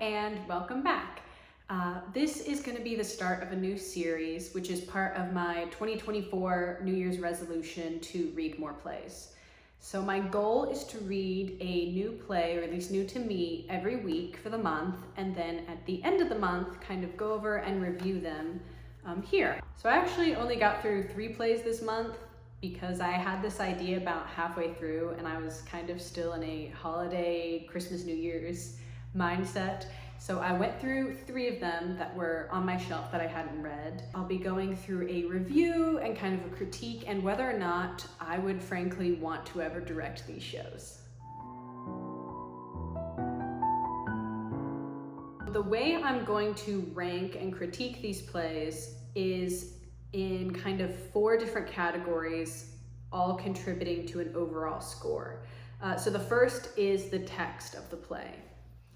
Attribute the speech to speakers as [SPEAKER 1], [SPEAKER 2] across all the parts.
[SPEAKER 1] and welcome back. This is going to be the start of a new series, which is part of my 2024 New Year's resolution to read more plays. So my goal is to read a new play, or at least new to me, every week for the month, and then at the end of the month, kind of go over and review them here. So I actually only got through 3 plays this month because I had this idea about halfway through and I was kind of still in a holiday, Christmas, New Year's mindset. So I went through 3 of them that were on my shelf that I hadn't read. I'll be going through a review and kind of a critique and whether or not I would frankly want to ever direct these shows. The way I'm going to rank and critique these plays is in kind of 4 different categories, all contributing to an overall score. So the first is the text of the play.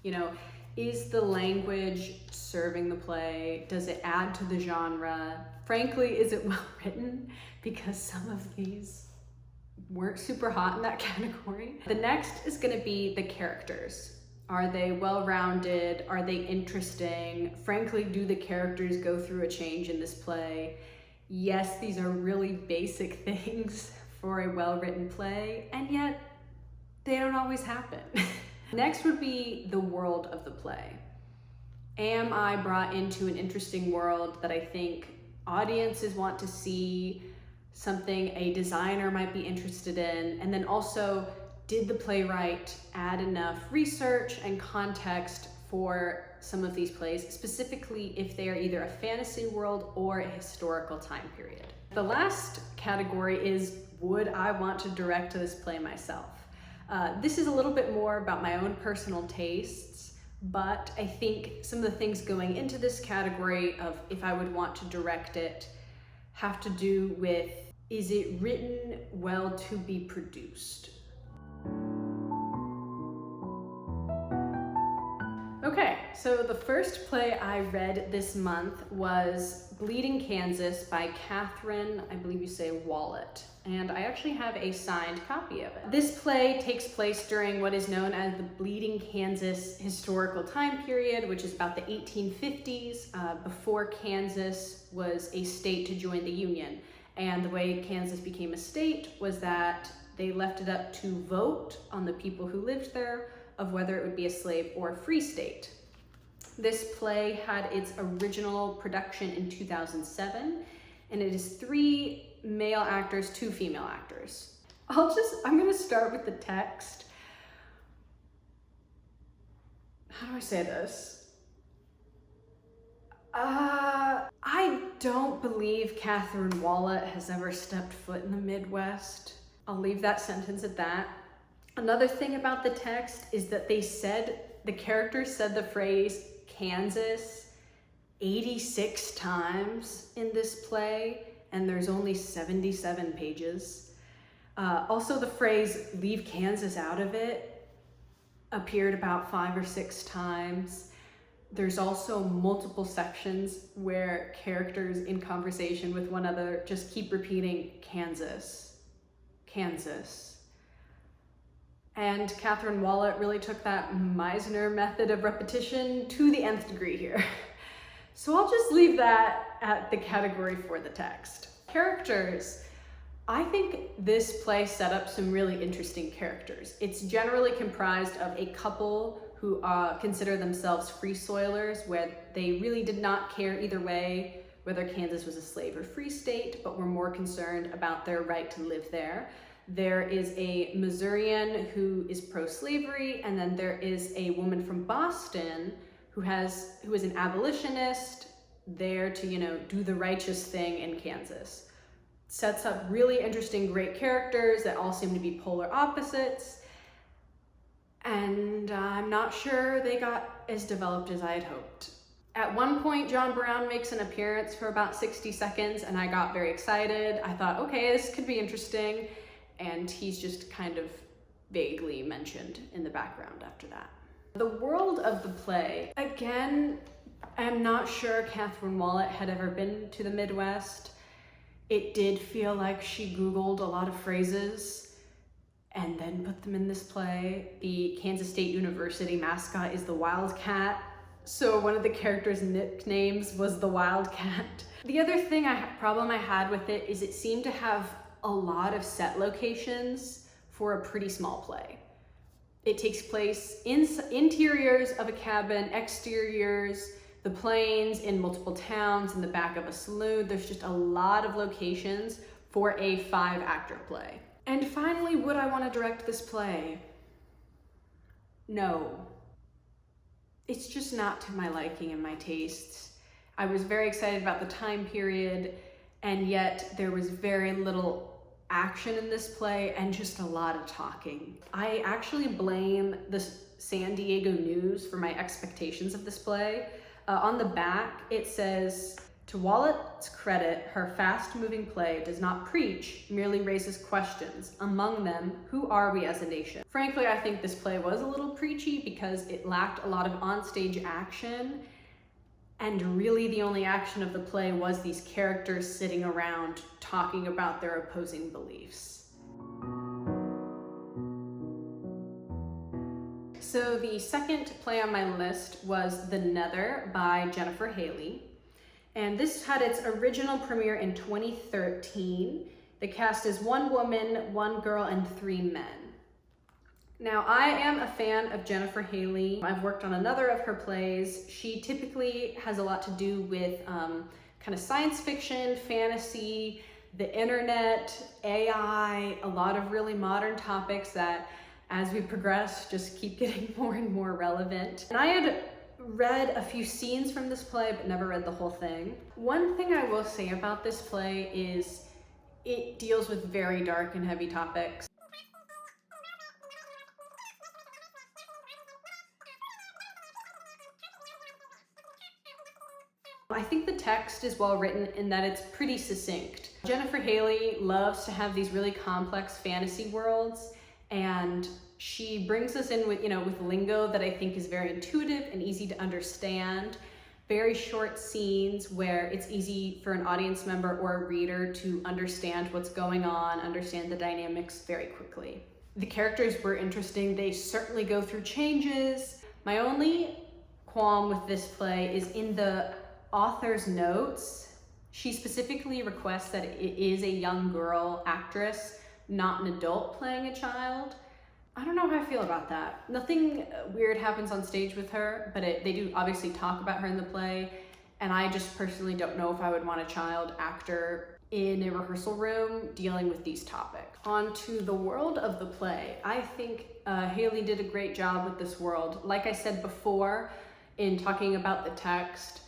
[SPEAKER 1] You know, is the language serving the play? Does it add to the genre? Frankly, is it well written? Because some of these weren't super hot in that category. The next is going to be the characters. Are they well-rounded? Are they interesting? Frankly, do the characters go through a change in this play? Yes, these are really basic things for a well-written play, and yet they don't always happen. Next would be the world of the play. Am I brought into an interesting world that I think audiences want to see, something a designer might be interested in, and then also, did the playwright add enough research and context for some of these plays, specifically if they are either a fantasy world or a historical time period? The last category is, would I want to direct this play myself? This is a little bit more about my own personal tastes, but I think some of the things going into this category of if I would want to direct it have to do with, is it written well to be produced? Okay, so the first play I read this month was Bleeding Kansas by Kathryn, I believe you say Walat, and I actually have a signed copy of it. This play takes place during what is known as the Bleeding Kansas historical time period, which is about the 1850s, before Kansas was a state to join the Union. And the way Kansas became a state was that they left it up to vote on the people who lived there of whether it would be a slave or a free state. This play had its original production in 2007, and it is 3 male actors, 2 female actors. I'm gonna start with the text. How do I say this? I don't believe Kathryn Walat has ever stepped foot in the Midwest. I'll leave that sentence at that. Another thing about the text is that the characters said the phrase Kansas 86 times in this play, and there's only 77 pages. Also, the phrase leave Kansas out of it appeared about 5 or 6 times. There's also multiple sections where characters in conversation with one another just keep repeating Kansas, Kansas. And Kathryn Walat really took that Meisner method of repetition to the nth degree here. So I'll just leave that at the category for the text. Characters. I think this play set up some really interesting characters. It's generally comprised of a couple who consider themselves free soilers, where they really did not care either way whether Kansas was a slave or free state, but were more concerned about their right to live there. There is a Missourian who is pro-slavery, and then there is a woman from Boston who is an abolitionist, there to, do the righteous thing in Kansas. Sets up really interesting, great characters that all seem to be polar opposites, and I'm not sure they got as developed as I had hoped. At one point, John Brown makes an appearance for about 60 seconds, and I got very excited. I thought, okay, this could be interesting. And he's just kind of vaguely mentioned in the background after that. The world of the play, again, I'm not sure Kathryn Walat had ever been to the Midwest. It did feel like she Googled a lot of phrases and then put them in this play. The Kansas State University mascot is the Wildcat. so one of the characters' nicknames was the Wildcat. The other problem I had with it is it seemed to have a lot of set locations for a pretty small play. It takes place in interiors of a cabin, exteriors, the plains, in multiple towns, in the back of a saloon. There's just a lot of locations for a 5-actor play. And finally, would I want to direct this play? No. It's just not to my liking and my tastes. I was very excited about the time period, and yet there was very little action in this play and just a lot of talking. I actually blame the San Diego News for my expectations of this play. On the back, it says, "To Walat's credit, her fast-moving play does not preach, merely raises questions. Among them, who are we as a nation?" Frankly, I think this play was a little preachy because it lacked a lot of onstage action, and really the only action of the play was these characters sitting around talking about their opposing beliefs. So the second play on my list was The Nether by Jennifer Haley. And this had its original premiere in 2013. The cast is 1 woman, 1 girl, and 3 men. Now, I am a fan of Jennifer Haley. I've worked on another of her plays. She typically has a lot to do with kind of science fiction, fantasy, the internet, AI, a lot of really modern topics that, as we progress, just keep getting more and more relevant. And I had read a few scenes from this play, but never read the whole thing. One thing I will say about this play is it deals with very dark and heavy topics. I think the text is well written in that it's pretty succinct. Jennifer Haley loves to have these really complex fantasy worlds, and she brings us in with, with lingo that I think is very intuitive and easy to understand. Very short scenes where it's easy for an audience member or a reader to understand what's going on, understand the dynamics very quickly. The characters were interesting. They certainly go through changes. My only qualm with this play is in the author's notes. She specifically requests that it is a young girl actress, not an adult playing a child. I don't know how I feel about that. Nothing weird happens on stage with her, but they do obviously talk about her in the play, and I just personally don't know if I would want a child actor in a rehearsal room dealing with these topics. On to the world of the play. I think Haley did a great job with this world. Like I said before, in talking about the text,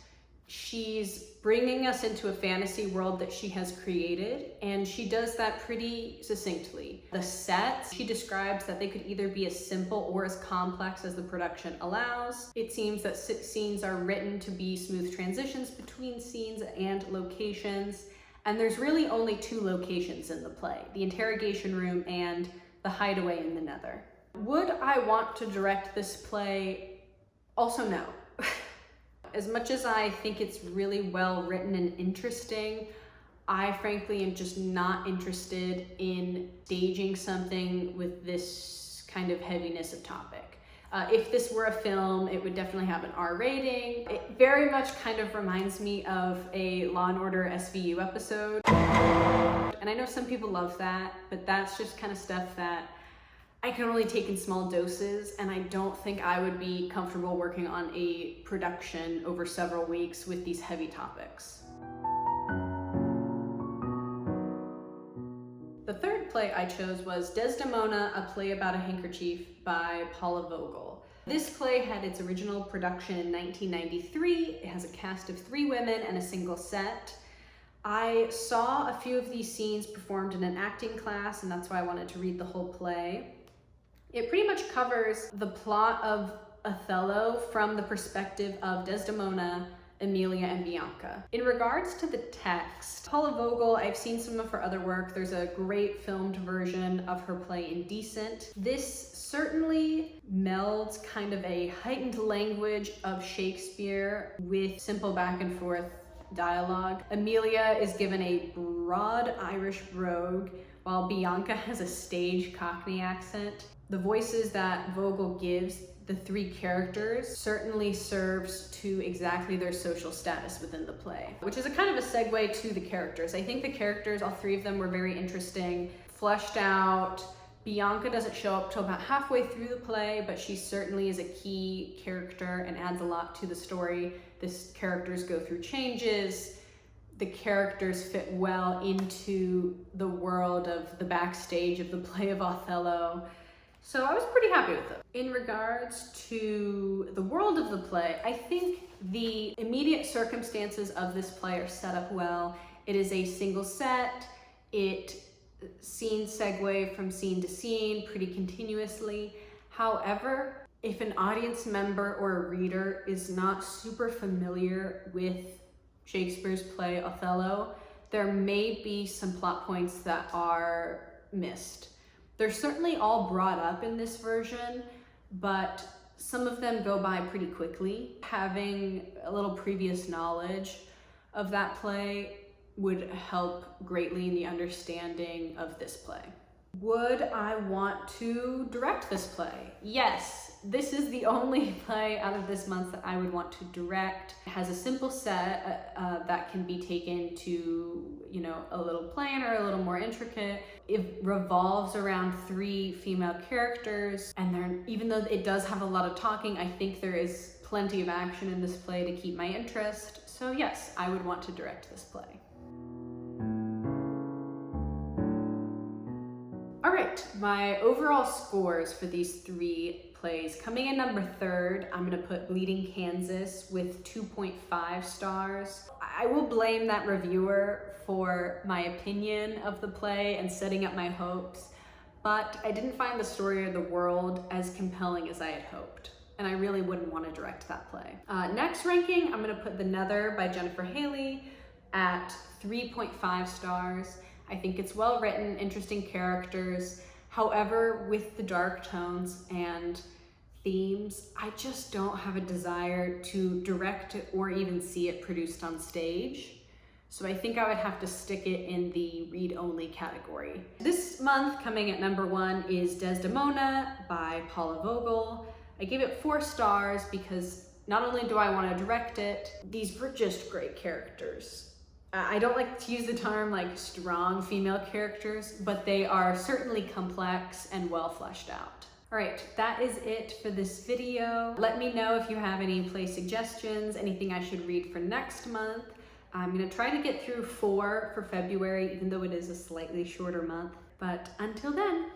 [SPEAKER 1] she's bringing us into a fantasy world that she has created, and she does that pretty succinctly. The sets, she describes that they could either be as simple or as complex as the production allows. It seems that scenes are written to be smooth transitions between scenes and locations, and there's really only 2 locations in the play, the interrogation room and the hideaway in the Nether. Would I want to direct this play? Also, no. As much as I think it's really well written and interesting, I frankly am just not interested in staging something with this kind of heaviness of topic. If this were a film, it would definitely have an R rating. It very much kind of reminds me of a Law & Order SVU episode. And I know some people love that, but that's just kind of stuff that I can only take in small doses, and I don't think I would be comfortable working on a production over several weeks with these heavy topics. The third play I chose was Desdemona, a play about a handkerchief by Paula Vogel. This play had its original production in 1993. It has a cast of 3 women and a single set. I saw a few of these scenes performed in an acting class, and that's why I wanted to read the whole play. It pretty much covers the plot of Othello from the perspective of Desdemona, Emilia, and Bianca. In regards to the text, Paula Vogel, I've seen some of her other work. There's a great filmed version of her play Indecent. This certainly melds kind of a heightened language of Shakespeare with simple back and forth dialogue. Emilia is given a broad Irish brogue, while Bianca has a stage Cockney accent. The voices that Vogel gives the three characters certainly serves to exactly their social status within the play, which is a kind of a segue to the characters. I think the characters, all three of them, were very interesting, fleshed out. Bianca doesn't show up till about halfway through the play, but she certainly is a key character and adds a lot to the story. The characters go through changes. The characters fit well into the world of the backstage of the play of Othello. So I was pretty happy with it. In regards to the world of the play, I think the immediate circumstances of this play are set up well. It is a single set. It scenes segue from scene to scene pretty continuously. However, if an audience member or a reader is not super familiar with Shakespeare's play Othello, there may be some plot points that are missed. They're certainly all brought up in this version, but some of them go by pretty quickly. Having a little previous knowledge of that play would help greatly in the understanding of this play. Would I want to direct this play? Yes. This is the only play out of this month that I would want to direct. It has a simple set that can be taken to, a little plain or a little more intricate. It revolves around three female characters, and even though it does have a lot of talking, I think there is plenty of action in this play to keep my interest. So yes, I would want to direct this play. All right, my overall scores for these three plays. Coming in number 3rd, I'm gonna put Bleeding Kansas with 2.5 stars. I will blame that reviewer for my opinion of the play and setting up my hopes, but I didn't find the story or the world as compelling as I had hoped, and I really wouldn't want to direct that play. Next ranking, I'm gonna put The Nether by Jennifer Haley at 3.5 stars. I think it's well written, interesting characters. However, with the dark tones and themes, I just don't have a desire to direct it or even see it produced on stage. So I think I would have to stick it in the read-only category. This month, coming at number 1, is Desdemona by Paula Vogel. I gave it 4 stars because not only do I want to direct it, these were just great characters. I don't like to use the term like strong female characters, but they are certainly complex and well fleshed out. All right, that is it for this video. Let me know if you have any play suggestions, anything I should read for next month. I'm gonna try to get through 4 for February, even though it is a slightly shorter month. But until then,